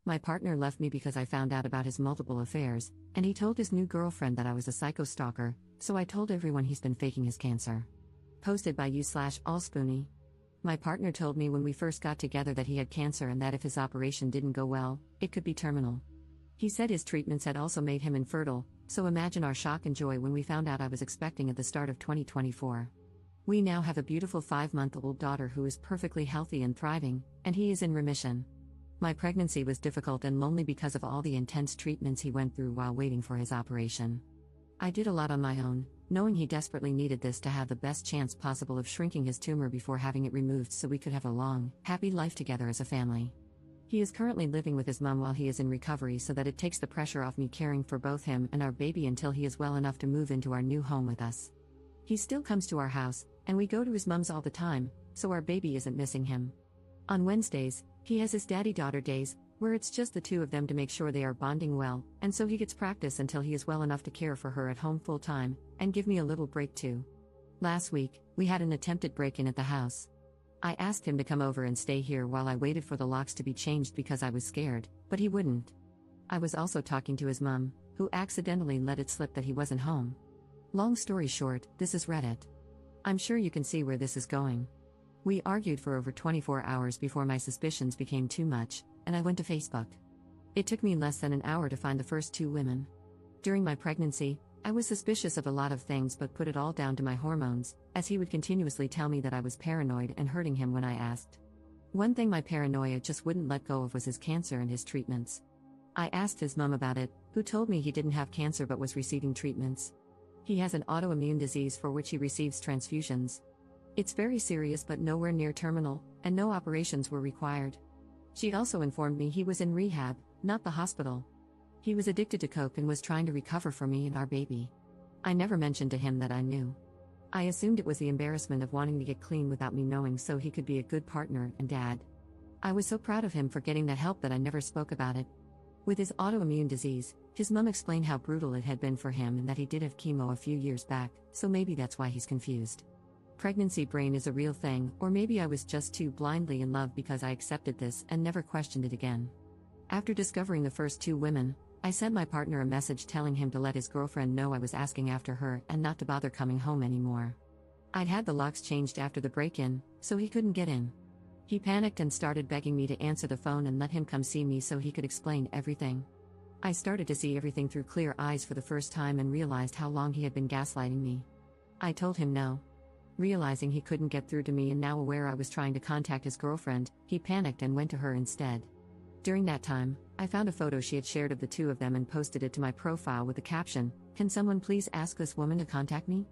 My partner left me because I found out about his multiple affairs, and he told his new girlfriend that I was a psycho stalker, so I told everyone he's been faking his cancer. Posted by you/allspoony. My partner told me when we first got together that he had cancer and that if his operation didn't go well, it could be terminal. He said his treatments had also made him infertile, so imagine our shock and joy when we found out I was expecting at the start of 2024. We now have a beautiful 5-month-old daughter who is perfectly healthy and thriving, and he is in remission. My pregnancy was difficult and lonely because of all the intense treatments he went through while waiting for his operation. I did a lot on my own, knowing he desperately needed this to have the best chance possible of shrinking his tumor before having it removed so we could have a long, happy life together as a family. He is currently living with his mom while he is in recovery so that it takes the pressure off me caring for both him and our baby until he is well enough to move into our new home with us. He still comes to our house, and we go to his mom's all the time, so our baby isn't missing him. On Wednesdays, he has his daddy-daughter days, where it's just the two of them to make sure they are bonding well, and so he gets practice until he is well enough to care for her at home full-time, and give me a little break too. Last week, we had an attempted break-in at the house. I asked him to come over and stay here while I waited for the locks to be changed because I was scared, but he wouldn't. I was also talking to his mom, who accidentally let it slip that he wasn't home. Long story short, this is Reddit. I'm sure you can see where this is going. We argued for over 24 hours before my suspicions became too much, and I went to Facebook. It took me less than an hour to find the first two women. During my pregnancy, I was suspicious of a lot of things but put it all down to my hormones, as he would continuously tell me that I was paranoid and hurting him when I asked. One thing my paranoia just wouldn't let go of was his cancer and his treatments. I asked his mom about it, who told me he didn't have cancer but was receiving treatments. He has an autoimmune disease for which he receives transfusions. It's very serious but nowhere near terminal, and no operations were required. She also informed me he was in rehab, not the hospital. He was addicted to coke and was trying to recover for me and our baby. I never mentioned to him that I knew. I assumed it was the embarrassment of wanting to get clean without me knowing so he could be a good partner and dad. I was so proud of him for getting that help that I never spoke about it. With his autoimmune disease, his mom explained how brutal it had been for him and that he did have chemo a few years back, so maybe that's why he's confused. Pregnancy brain is a real thing, or maybe I was just too blindly in love because I accepted this and never questioned it again. After discovering the first two women, I sent my partner a message telling him to let his girlfriend know I was asking after her and not to bother coming home anymore. I'd had the locks changed after the break-in, so he couldn't get in. He panicked and started begging me to answer the phone and let him come see me so he could explain everything. I started to see everything through clear eyes for the first time and realized how long he had been gaslighting me. I told him no. Realizing he couldn't get through to me and now aware I was trying to contact his girlfriend, he panicked and went to her instead. During that time, I found a photo she had shared of the two of them and posted it to my profile with the caption, "Can someone please ask this woman to contact me?"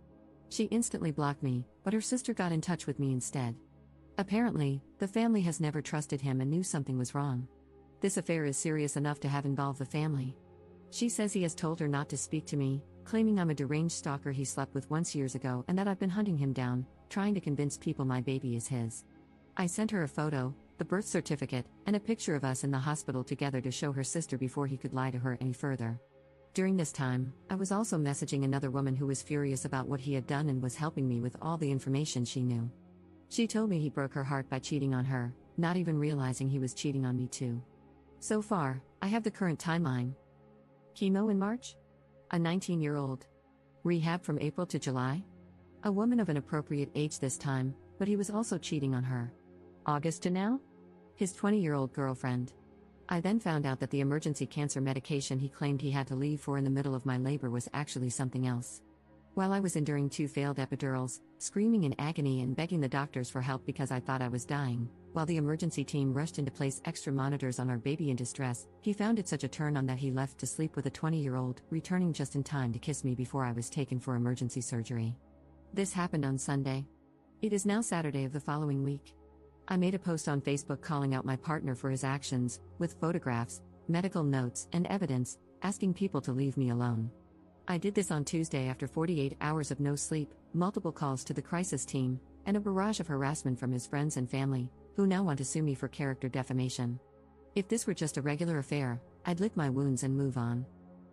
She instantly blocked me, but her sister got in touch with me instead. Apparently, the family has never trusted him and knew something was wrong. This affair is serious enough to have involved the family. She says he has told her not to speak to me, claiming I'm a deranged stalker he slept with once years ago and that I've been hunting him down, trying to convince people my baby is his. I sent her a photo, the birth certificate, and a picture of us in the hospital together to show her sister before he could lie to her any further. During this time, I was also messaging another woman who was furious about what he had done and was helping me with all the information she knew. She told me he broke her heart by cheating on her, not even realizing he was cheating on me too. So far, I have the current timeline. Chemo in March? A 19-year-old. Rehab from April to July? A woman of an appropriate age this time, but he was also cheating on her. August to now? His 20-year-old girlfriend. I then found out that the emergency cancer medication he claimed he had to leave for in the middle of my labor was actually something else. While I was enduring 2 failed epidurals, screaming in agony and begging the doctors for help because I thought I was dying, while the emergency team rushed in to place extra monitors on our baby in distress, he found it such a turn on that he left to sleep with a 20-year-old, returning just in time to kiss me before I was taken for emergency surgery. This happened on Sunday. It is now Saturday of the following week. I made a post on Facebook calling out my partner for his actions, with photographs, medical notes, and evidence, asking people to leave me alone. I did this on Tuesday after 48 hours of no sleep, multiple calls to the crisis team, and a barrage of harassment from his friends and family, who now want to sue me for character defamation. If this were just a regular affair, I'd lick my wounds and move on.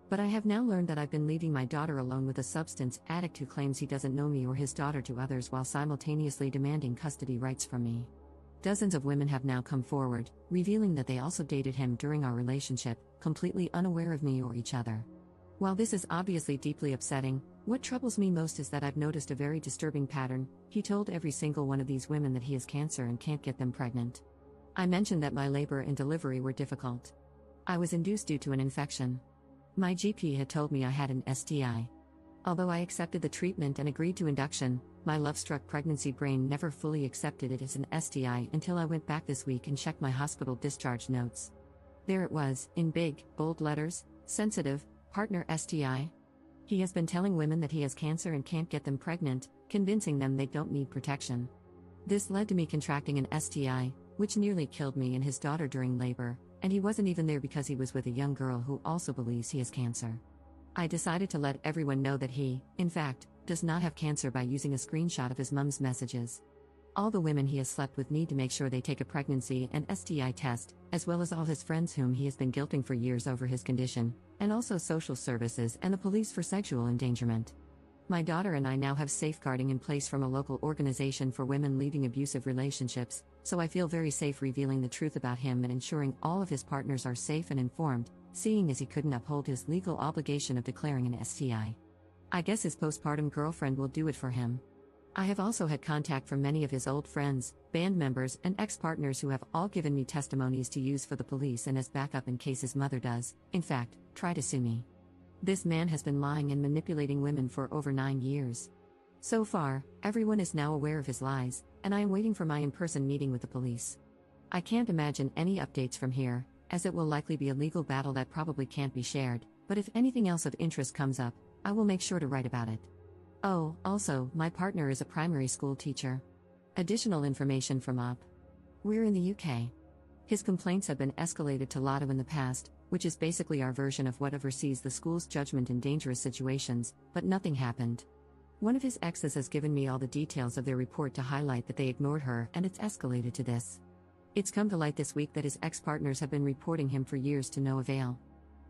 But I have now learned that I've been leaving my daughter alone with a substance addict who claims he doesn't know me or his daughter to others while simultaneously demanding custody rights from me. Dozens of women have now come forward, revealing that they also dated him during our relationship, completely unaware of me or each other. While this is obviously deeply upsetting, what troubles me most is that I've noticed a very disturbing pattern. He told every single one of these women that he has cancer and can't get them pregnant. I mentioned that my labor and delivery were difficult. I was induced due to an infection. My GP had told me I had an STI. Although I accepted the treatment and agreed to induction, my love-struck pregnancy brain never fully accepted it as an STI until I went back this week and checked my hospital discharge notes. There it was, in big, bold letters, sensitive, partner STI. He has been telling women that he has cancer and can't get them pregnant, convincing them they don't need protection. This led to me contracting an STI, which nearly killed me and his daughter during labor, and he wasn't even there because he was with a young girl who also believes he has cancer. I decided to let everyone know that he, in fact, does not have cancer by using a screenshot of his mom's messages. All the women he has slept with need to make sure they take a pregnancy and STI test, as well as all his friends whom he has been guilting for years over his condition, and also social services and the police for sexual endangerment. My daughter and I now have safeguarding in place from a local organization for women leaving abusive relationships, so I feel very safe revealing the truth about him and ensuring all of his partners are safe and informed, seeing as he couldn't uphold his legal obligation of declaring an STI. I guess his postpartum girlfriend will do it for him. I have also had contact from many of his old friends, band members, and ex-partners who have all given me testimonies to use for the police and as backup in case his mother does, in fact, try to sue me. This man has been lying and manipulating women for over 9 years. So far, everyone is now aware of his lies, and I am waiting for my in-person meeting with the police. I can't imagine any updates from here, as it will likely be a legal battle that probably can't be shared, but if anything else of interest comes up, I will make sure to write about it. Oh, also, my partner is a primary school teacher. Additional information from UP. We're in the UK. His complaints have been escalated to LADO in the past, which is basically our version of what oversees the school's judgment in dangerous situations, but nothing happened. One of his exes has given me all the details of their report to highlight that they ignored her, and it's escalated to this. It's come to light this week that his ex-partners have been reporting him for years to no avail.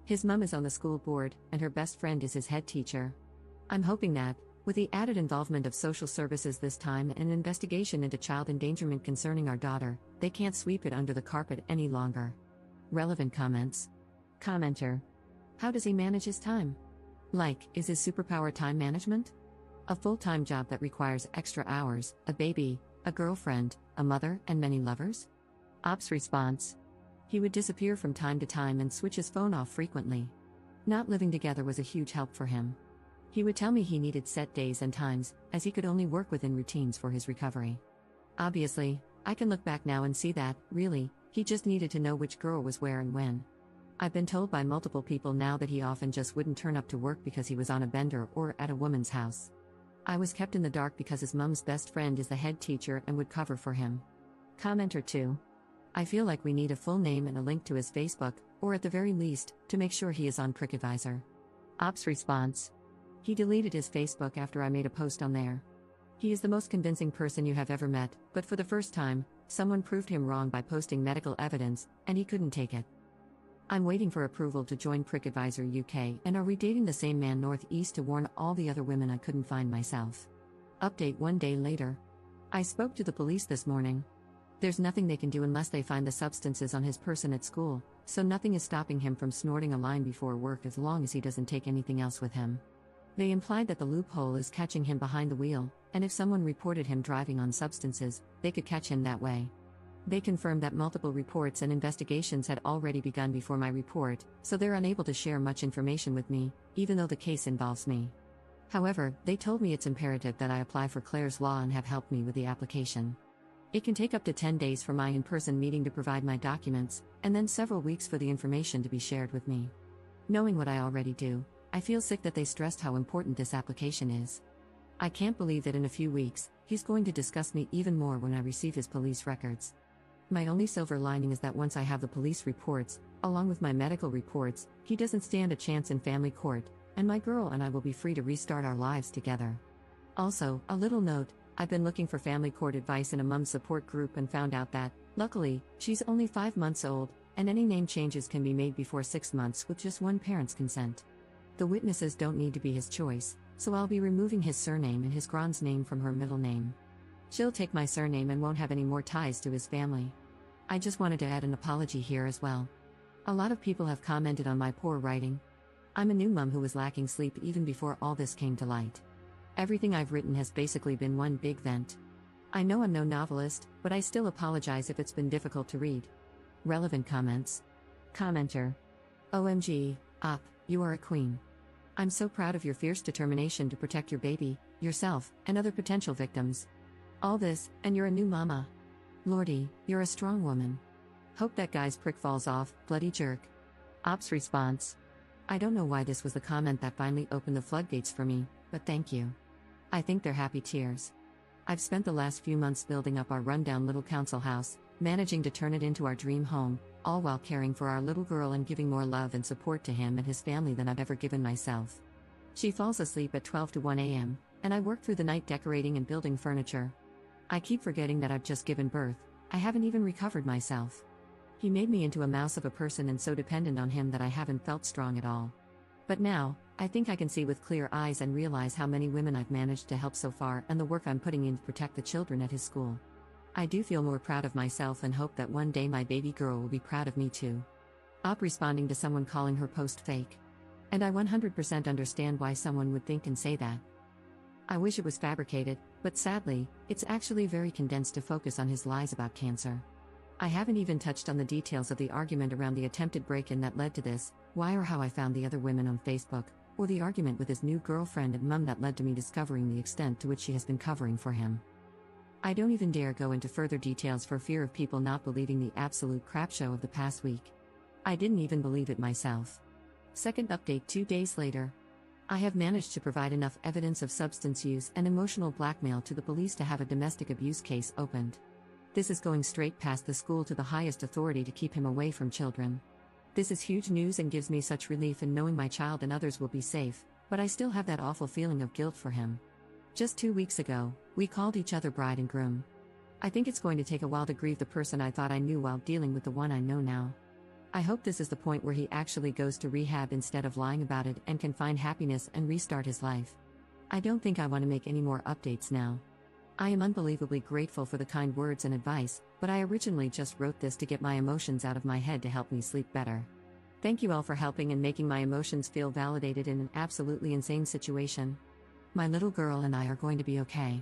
His mum is on the school board, and her best friend is his head teacher. I'm hoping that, with the added involvement of social services this time and an investigation into child endangerment concerning our daughter, they can't sweep it under the carpet any longer. Relevant comments. Commenter. How does he manage his time? Like, is his superpower time management? A full-time job that requires extra hours, a baby, a girlfriend, a mother, and many lovers? Ops response. He would disappear from time to time and switch his phone off frequently. Not living together was a huge help for him. He would tell me he needed set days and times, as he could only work within routines for his recovery. Obviously, I can look back now and see that, really, he just needed to know which girl was where and when. I've been told by multiple people now that he often just wouldn't turn up to work because he was on a bender or at a woman's house. I was kept in the dark because his mom's best friend is the head teacher and would cover for him. Commenter 2. I feel like we need a full name and a link to his Facebook, or at the very least, to make sure he is on PrickAdvisor. Ops response. He deleted his Facebook after I made a post on there. He is the most convincing person you have ever met, but for the first time, someone proved him wrong by posting medical evidence, and he couldn't take it. I'm waiting for approval to join PrickAdvisor UK, and are we dating the same man northeast to warn all the other women I couldn't find myself. Update 1 day later. I spoke to the police this morning. There's nothing they can do unless they find the substances on his person at school, so nothing is stopping him from snorting a line before work as long as he doesn't take anything else with him. They implied that the loophole is catching him behind the wheel, and if someone reported him driving on substances, they could catch him that way. They confirmed that multiple reports and investigations had already begun before my report, so they're unable to share much information with me, even though the case involves me. However, they told me it's imperative that I apply for Clare's Law and have helped me with the application. It can take up to 10 days for my in-person meeting to provide my documents, and then several weeks for the information to be shared with me. Knowing what I already do, I feel sick that they stressed how important this application is. I can't believe that in a few weeks, he's going to discuss me even more when I receive his police records. My only silver lining is that once I have the police reports, along with my medical reports, he doesn't stand a chance in family court, and my girl and I will be free to restart our lives together. Also, a little note, I've been looking for family court advice in a mum support group and found out that, luckily, she's only 5 months old, and any name changes can be made before 6 months with just one parent's consent. The witnesses don't need to be his choice, so I'll be removing his surname and his grand's name from her middle name. She'll take my surname and won't have any more ties to his family. I just wanted to add an apology here as well. A lot of people have commented on my poor writing. I'm a new mom who was lacking sleep even before all this came to light. Everything I've written has basically been one big vent. I know I'm no novelist, but I still apologize if it's been difficult to read. Relevant comments. Commenter. OMG, Op, you are a queen. I'm so proud of your fierce determination to protect your baby, yourself, and other potential victims. All this, and you're a new mama. Lordy, you're a strong woman. Hope that guy's prick falls off, bloody jerk. Op's response. I don't know why this was the comment that finally opened the floodgates for me, but thank you. I think they're happy tears. I've spent the last few months building up our rundown little council house, managing to turn it into our dream home, all while caring for our little girl and giving more love and support to him and his family than I've ever given myself. She falls asleep at 12 to 1 a.m., and I work through the night decorating and building furniture. I keep forgetting that I've just given birth. I haven't even recovered myself. He made me into a mouse of a person and so dependent on him that I haven't felt strong at all. But now, I think I can see with clear eyes and realize how many women I've managed to help so far and the work I'm putting in to protect the children at his school. I do feel more proud of myself and hope that one day my baby girl will be proud of me too. Op responding to someone calling her post fake. And I 100% understand why someone would think and say that. I wish it was fabricated, but sadly, it's actually very condensed to focus on his lies about cancer. I haven't even touched on the details of the argument around the attempted break-in that led to this, why or how I found the other women on Facebook, or the argument with his new girlfriend and mum that led to me discovering the extent to which she has been covering for him. I don't even dare go into further details for fear of people not believing the absolute crap show of the past week. I didn't even believe it myself. Second update 2 days later. I have managed to provide enough evidence of substance use and emotional blackmail to the police to have a domestic abuse case opened. This is going straight past the school to the highest authority to keep him away from children. This is huge news and gives me such relief in knowing my child and others will be safe, but I still have that awful feeling of guilt for him. Just 2 weeks ago, we called each other bride and groom. I think it's going to take a while to grieve the person I thought I knew while dealing with the one I know now. I hope this is the point where he actually goes to rehab instead of lying about it and can find happiness and restart his life. I don't think I want to make any more updates now. I am unbelievably grateful for the kind words and advice, but I originally just wrote this to get my emotions out of my head to help me sleep better. Thank you all for helping and making my emotions feel validated in an absolutely insane situation. My little girl and I are going to be okay.